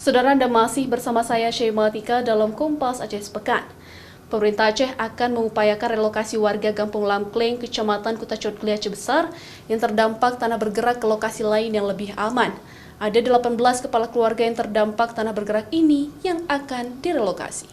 Saudara, Anda masih bersama saya Syematika dalam Kompas Aceh Sepekan. Pemerintah Aceh akan mengupayakan relokasi warga Kampung Lamkleng, Kecamatan Kutacot Gili Aceh Besar yang terdampak tanah bergerak ke lokasi lain yang lebih aman. Ada 18 kepala keluarga yang terdampak tanah bergerak ini yang akan direlokasi.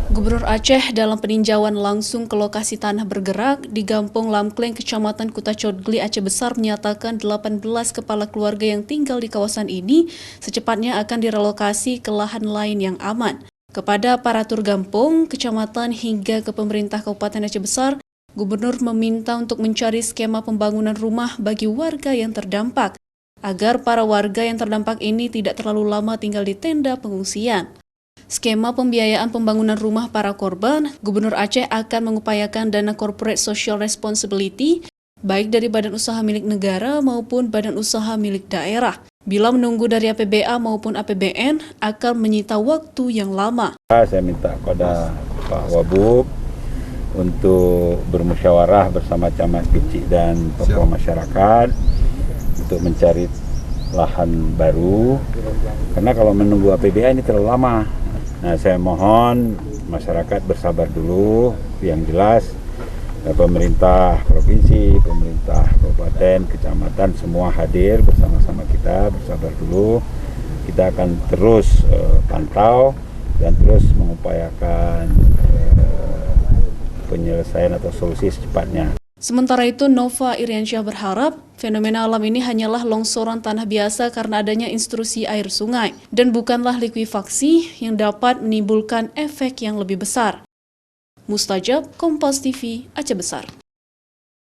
Gubernur Aceh dalam peninjauan langsung ke lokasi tanah bergerak di Kampung Lamkleng, Kecamatan Kutacot Gili Aceh Besar menyatakan 18 kepala keluarga yang tinggal di kawasan ini secepatnya akan direlokasi ke lahan lain yang aman. Kepada aparatur kampung, kecamatan hingga ke pemerintah Kabupaten Aceh Besar, Gubernur meminta untuk mencari skema pembangunan rumah bagi warga yang terdampak, agar para warga yang terdampak ini tidak terlalu lama tinggal di tenda pengungsian. Skema pembiayaan pembangunan rumah para korban, Gubernur Aceh akan mengupayakan dana corporate social responsibility, baik dari badan usaha milik negara maupun badan usaha milik daerah. Bila menunggu dari APBA maupun APBN, akan menyita waktu yang lama. Saya minta kepada Pak Wabub untuk bermusyawarah bersama camat kecil dan tokoh masyarakat untuk mencari lahan baru, karena kalau menunggu APBA ini terlalu lama. Nah, saya mohon masyarakat bersabar dulu. Yang jelas pemerintah provinsi, pemerintah kabupaten, kecamatan semua hadir bersama-sama kita, bersabar dulu. Kita akan terus pantau dan terus mengupayakan penyelesaian atau solusi secepatnya. Sementara itu, Nova Iriansyah berharap fenomena alam ini hanyalah longsoran tanah biasa karena adanya intrusi air sungai dan bukanlah likuifaksi yang dapat menimbulkan efek yang lebih besar. Mustajab, Kompas TV, Aceh Besar.